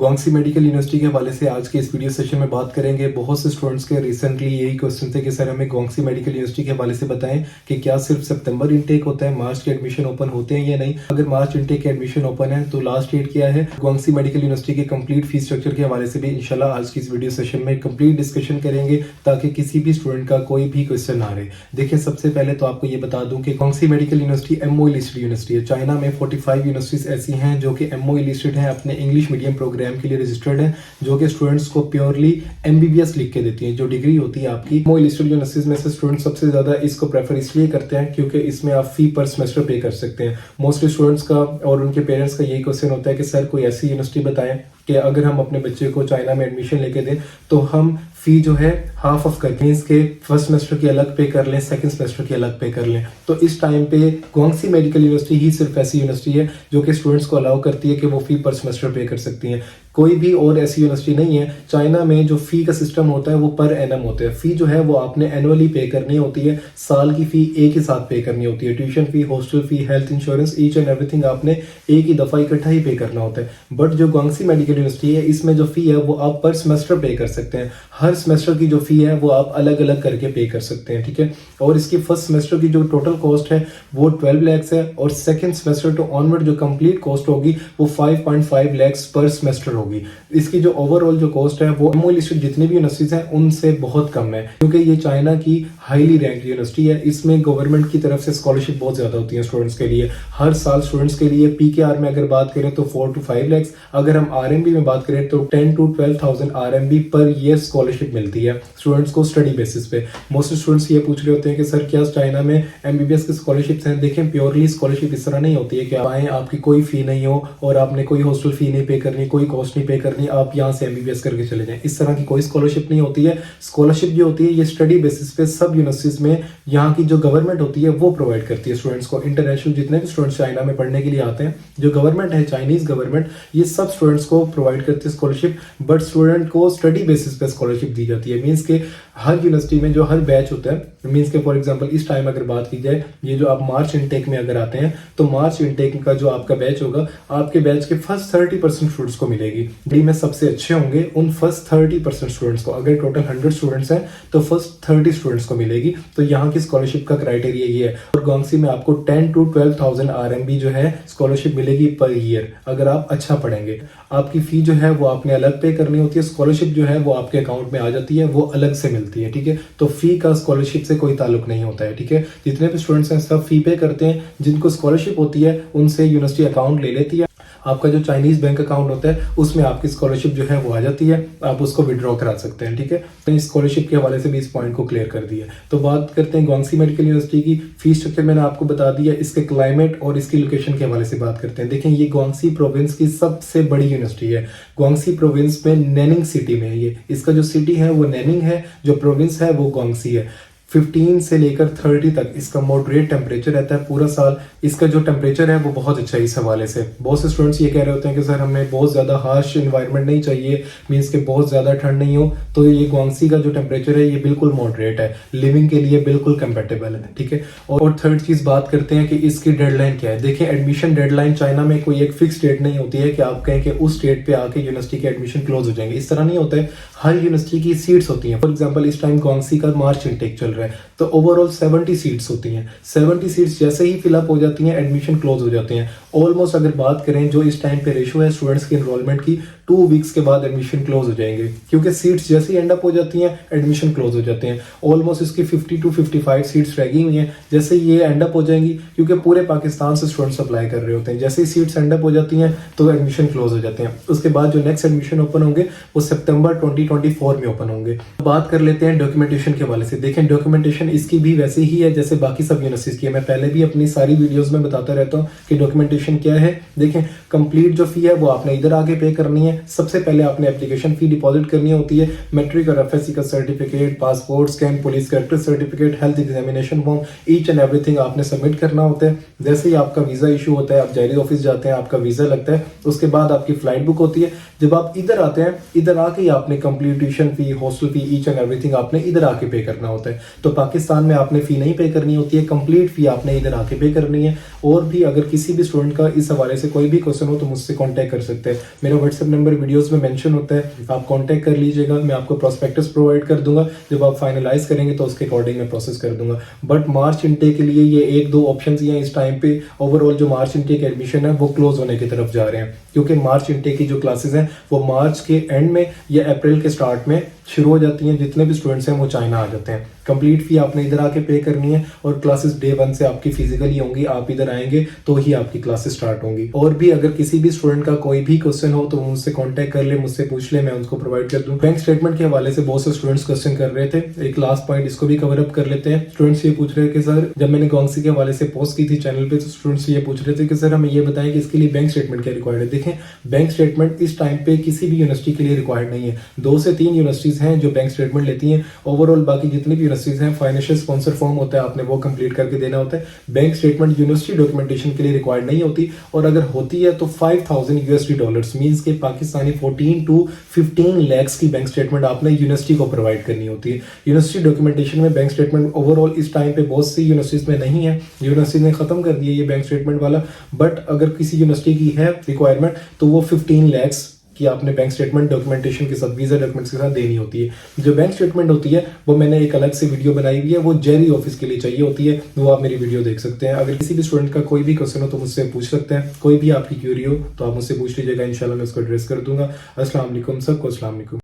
गुआंगसी medical university के हवाले से आज के इस वीडियो सेशन में बात करेंगे। बहुत से स्टूडेंट्स के रिसेंटली यही क्वेश्चन थे कि सर हमें गुआंगसी मेडिकल यूनिवर्सिटी के हवाले से बताएं कि क्या सिर्फ सितंबर इनटेक होता है, मार्च के एडमिशन ओपन होते हैं या नहीं। अगर मार्च इनटेक के एडमिशन ओपन है तो लास्ट डेट क्या है। गुआंगसी मेडिकल यूनिवर्सिटी के कंप्लीट फीस स्ट्रक्चर के हवाले से भी इंशाल्लाह आज की इस वीडियो सेशन में कंप्लीट डिस्कशन करेंगे ताकि किसी भी स्टूडेंट का कोई भी क्वेश्चन ना रहे। देखिए, सबसे पहले तो आपको ये बता दूं कि Guangxi medical university MOE listed university है। चाइना में 45 यूनिवर्सिटीज ऐसी हैं जो कि एमओई लिस्टेड हैं, अपने इंग्लिश मीडियम प्रोग्राम के लिए रजिस्टर्ड है, जो कि स्टूडेंट्स को प्योरली एमबीबीएस लिख के देती है। जो डिग्री होती है आपकी एमओई लिस्टेड यूनिवर्सिटीज में से स्टूडेंट्स सबसे ज्यादा इसको प्रेफर इसलिए करते हैं क्योंकि इसमें आप फी पर सेमेस्टर पे कर सकते हैं। मोस्टली स्टूडेंट्स का और उनके पेरेंट्स का यही क्वेश्चन होता है कि सर कोई ऐसी यूनिवर्सिटी बताएं कि अगर हम अपने बच्चे को चाइना में एडमिशन लेके दें तो हम फी जो है हाफ ऑफ कर मीन्स के फर्स्ट सेमेस्टर की अलग पे कर लें, सेकंड सेमेस्टर की अलग पे कर लें। तो इस टाइम पे गुआंगसी मेडिकल यूनिवर्सिटी ही सिर्फ ऐसी यूनिवर्सिटी है जो कि स्टूडेंट्स को अलाउ करती है कि वो फी पर सेमेस्टर पे कर सकती हैं। कोई भी और ऐसी यूनिवर्सिटी नहीं है। चाइना में जो फी का सिस्टम होता है वो पर एनम होता है। फी जो है वो आपने एनुअली पे करनी होती है, साल की फी एक ही साथ पे करनी होती है। Tuition fee, hostel fee, health insurance, each and everything आपने एक ही दफा इकट्ठा ही पे करना होता है। बट जो गुआंगसी मेडिकल यूनिवर्सिटी है इसमें जो फी है वो आप पर सेमेस्टर पे कर सकते हैं। हर सेमेस्टर की जो फी है वो आप अलग अलग करके पे कर सकते हैं, ठीक है। और इसकी फर्स्ट सेमेस्टर की जो टोटल कॉस्ट है वो 12 लाख है और सेकंड सेमेस्टर टू ऑनवर्ड जो कंप्लीट कॉस्ट होगी वो 5.5 लाख पर सेमेस्टर होगी। इसकी जो ओवरऑल जो कॉस्ट है वो एमओई लिस्टेड जितनी भी यूनिवर्सिटीज हैं उनसे बहुत कम है, क्योंकि ये चाइना की हाईली रैंक यूनिवर्सिटी है। इसमें गवर्नमेंट की तरफ से स्कॉलरशिप बहुत ज्यादा होती है स्टूडेंट्स के लिए। हर साल स्टूडेंट्स के लिए पीकेआर में अगर बात करें तो 4 to 5 लाख, अगर हम आरएमबी में बात करें तो 10 to 12,000 RMB per year scholarship मिलती है स्टूडेंट्स को स्टडी बेसिस पे। मोस्ट स्टूडेंट्स ये पूछ रहे होते हैं कि सर क्या चाइना में एमबीबीएस की स्कॉलरशिप्स हैं। देखें, प्योरली स्कॉलरशिप इस तरह नहीं होती है कि आप आए, आपकी कोई फी नहीं हो और आपने कोई हॉस्टल फी नहीं पे करनी, कोई कॉस्ट नहीं पे करनी, आप यहाँ से एमबीबीएस करके चले जाएं। इस तरह की कोई स्कॉलरशिप नहीं होती है। स्कॉलरशिप जो होती है ये स्टडी बेसिस पे सब यूनिवर्सिटीज में यहाँ की जो गवर्नमेंट होती है वो प्रोवाइड करती है स्टूडेंट्स को। इंटरनेशनल जितने भी स्टूडेंट्स चाइना में पढ़ने के लिए आते हैं, जो गवर्नमेंट है चाइनीज गवर्नमेंट, ये सब स्टूडेंट्स को प्रोवाइड करती है स्कॉलरशिप। बट स्टूडेंट को स्टडी बेसिस पे स्कॉलरशिप दी जाती है। मीन्स के हर यूनिवर्सिटी में जो हर बैच होता है, मीन्स के फॉर एग्जांपल इस टाइम अगर बात की जाए, ये जो आप मार्च इनटेक में अगर आते हैं तो मार्च इनटेक का जो आपका बैच होगा, आपके बैच के फर्स्ट 30% स्टूडेंट्स को मिलेगी। डी में सबसे अच्छे होंगे उन फर्स्ट 30% स्टूडेंट्स को, अगर टोटल 100 स्टूडेंट्स हैं तो फर्स्ट 30 स्टूडेंट्स को मिलेगी। तो यहाँ की स्कॉलरशिप का क्राइटेरिया ये है। और गुआंगसी में आपको 10 to 12,000 आरएमबी जो है स्कॉलरशिप मिलेगी पर ईयर, अगर आप अच्छा पढ़ेंगे। आपकी फी जो है वो आपने अलग पे करनी होती है, स्कॉलरशिप जो है वो आपके अकाउंट में आ जाती है, वो अलग से मिलती है, ठीक है। तो फी का स्कॉलरशिप से कोई ताल्लुक नहीं होता है, ठीक है। जितने भी स्टूडेंट्स हैं सब फी पे करते हैं। जिनको स्कॉलरशिप होती है उनसे यूनिवर्सिटी अकाउंट ले लेती है। आपका जो चाइनीज बैंक अकाउंट होता है उसमें आपकी स्कॉलरशिप जो है वो आ जाती है, आप उसको विड्रॉ करा सकते हैं, ठीक है। तो इस स्कॉलरशिप के हवाले से भी इस पॉइंट को क्लियर कर दिया। तो बात करते हैं गुआंगसी मेडिकल यूनिवर्सिटी की फीस स्ट्रक्चर मैंने आपको बता दिया। इसके क्लाइमेट और इसकी लोकेशन के हवाले से बात करते हैं। देखें, ये गुआंगसी प्रोविंस की सबसे बड़ी यूनिवर्सिटी है। गुआंगसी प्रोविंस में नैनिंग सिटी में है ये। इसका जो सिटी है वो नैनिंग है, जो प्रोविंस है वो गुआंगसी है। 15 से लेकर 30 तक इसका मॉडरेट टेम्परेचर रहता है पूरा साल। इसका जो टेम्परेचर है वो बहुत अच्छा है इस हवाले से। बहुत से स्टूडेंट्स ये कह रहे होते हैं कि सर हमें बहुत ज़्यादा हार्श इन्वायरमेंट नहीं चाहिए, मीन्स के बहुत ज़्यादा ठंड नहीं हो। तो ये गुआंगसी का जो टेम्परेचर है ये बिल्कुल मॉडरेट है, लिविंग के लिए बिल्कुल कंपेटेबल है, ठीक है। और थर्ड चीज़ बात करते हैं कि इसकी डेडलाइन क्या है। देखिए, एडमिशन डेडलाइन चाइना में कोई एक फिक्स डेट नहीं होती है कि आप कहें कि उस डेट पे आके यूनिवर्सिटी के एडमिशन क्लोज हो जाएंगे, इस तरह नहीं होता है। हर यूनिवर्सिटी की सीट्स होती हैं। फॉर एग्जाम्पल इस टाइम गुआंगसी का मार्च इनटेक चल रहा है तो ओवरऑल 70 सीट्स होती हैं। 70 सीट्स जैसे ही फिलअप हो जाती हैं एडमिशन क्लोज हो जाते हैं। ऑलमोस्ट अगर बात करें जो इस टाइम पे रेशो है स्टूडेंट्स की एनरोलमेंट की, 2 वीक्स के बाद एडमिशन क्लोज हो जाएंगे, क्योंकि सीट्स जैसे ही एंड अप हो जाती हैं एडमिशन क्लोज हो जाते हैं। ऑलमोस्ट इसकी 50 to 55 सीट्स रह गई हुई हैं। जैसे ये एंड अप हो जाएंगी, क्योंकि पूरे पाकिस्तान से स्टूडेंट्स अप्लाई कर रहे होते हैं, जैसे ही सीट्स एंड अप हो जाती हैं तो एडमिशन क्लोज हो जाते हैं। उसके बाद जो नेक्स्ट एडमिशन ओपन होंगे वो सितंबर 2024 में ओपन होंगे। बात कर लेते हैं डॉक्यूमेंटेशन के हवाले से। देखें, डॉक्यूमेंटेशन इसकी भी वैसे ही है जैसे बाकी सब यूनिवर्सिटीज की है। मैं पहले भी अपनी सारी वीडियोस में बताता रहता हूँ कि डॉक्यूमेंटेशन क्या है। देखें, कंप्लीट जो फी है वो आपने इधर आके पे करनी है। सबसे पहले आपने एप्लीकेशन फी डिपॉजिट करनी होती है। मैट्रिक और एफएससी का certificate, passport scan, police character certificate, health examination form, each and everything आपने सबमिट करना होता है। जैसे ही आपका वीजा इशू होता है, आप जायरी ऑफिस जाते हैं, आपका वीजा लगता है, उसके बाद आपकी फ्लाइट बुक होती है। जब आप इधर आते हैं, इधर आके ही आपने complete tuition fee, hostel fee, each and everything आपने इधर आके पे करना होता है। तो पाकिस्तान में आपने फी नहीं पे करनी होती है, कंप्लीट फी आपने इधर आके पे करनी है। और भी अगर किसी भी स्टूडेंट स्टूडेंट का इस हवाले से कोई भी क्वेश्चन हो तो मुझसे कांटेक्ट कर सकते हैं। मेरा व्हाट्सएप नंबर वीडियोस में मेंशन होता है, आप कांटेक्ट कर लीजिएगा। मैं आपको प्रोस्पेक्टस प्रोवाइड कर दूंगा, जब आप फाइनलाइज करेंगे तो उसके अकॉर्डिंग मैं प्रोसेस कर दूंगा। बट मार्च इनटेक के लिए ये एक दो ऑप्शन ही हैं इस टाइम पे। ओवरऑल जो मार्च इनटेक एडमिशन है वो क्लोज होने की तरफ जा रहे हैं, क्योंकि मार्च इनटेक की जो क्लासेस हैं वो मार्च के एंड में या अप्रैल के स्टार्ट में शुरू हो जाती हैं। जितने भी स्टूडेंट्स हैं वो चाइना आ जाते हैं। कंप्लीट फी आपने इधर आके पे करनी है और क्लासेस डे 1 से आपकी फिजिकली होंगी। आप इधर आएंगे तो ही आपकी क्लासेस स्टार्ट होंगी। और भी अगर किसी भी स्टूडेंट का कोई भी क्वेश्चन हो तो मुझसे कांटेक्ट कर ले, मुझसे पूछ ले, मैं उनको प्रोवाइड कर दूं। बैंक स्टेटमेंट के हवाले से बहुत से स्टूडेंट्स क्वेश्चन कर रहे थे, एक लास्ट पॉइंट इसको भी कवर अप कर लेते हैं। स्टूडेंट्स ये पूछ रहे हैं कि सर, जब मैंने गोंगसी के हवाले से पोस्ट की थी चैनल पे, तो स्टूडेंट्स ये पूछ रहे थे कि सर हमें ये बताएं कि इसके लिए बैंक स्टेटमेंट क्या रिक्वायर्ड है। देखें, बैंक स्टेटमेंट इस टाइम पे किसी भी यूनिवर्सिटी के लिए रिक्वायर्ड नहीं है। 2 से 3 यूनिवर्सिटीज हैं जो बैंक स्टेटमेंट लेती हैं। ओवरऑल बाकी जितनी भी यूनिवर्सिटीज हैं, फाइनेंशियल स्पॉन्सर फॉर्म होता है, आपने वो कंप्लीट करके देना होता है। बैंक स्टेटमेंट यूनिवर्सिटी डॉक्यूमेंटेशन के लिए रिक्वायर्ड नहीं होती, और अगर होती है तो $5000 मींस के पाकिस्तानी 14 to 15 lakhs की बैंक स्टेटमेंट आपने यूनिवर्सिटी को प्रोवाइड करनी होती है। यूनिवर्सिटी डॉक्यूमेंटेशन में बैंक स्टेटमेंट ओवरऑल इस टाइम पे बहुत सी यूनिवर्सिटीज में नहीं है, यूनिवर्सिटी ने खत्म कर दिया ये बैंक स्टेटमेंट वाला। बट अगर किसी यूनिवर्सिटी की है रिक्वायरमेंट तो वो 15 lakhs कि आपने बैंक स्टेटमेंट डॉक्यूमेंटेशन के साथ, वीजा डॉक्यूमेंट्स के साथ देनी होती है। जो बैंक स्टेटमेंट होती है वो मैंने एक अलग से वीडियो बनाई हुई है, वो जेरी ऑफिस के लिए चाहिए होती है, वो आप मेरी वीडियो देख सकते हैं। अगर किसी भी स्टूडेंट का कोई भी क्वेश्चन हो तो मुझसे पूछ सकते हैं, कोई भी आपकी क्यूरी हो तो आप मुझसे पूछ लीजिएगा, इंशाल्लाह मैं उसको एड्रेस कर दूंगा। अस्सलाम वालेकुम, सबको अस्सलाम वालेकुम।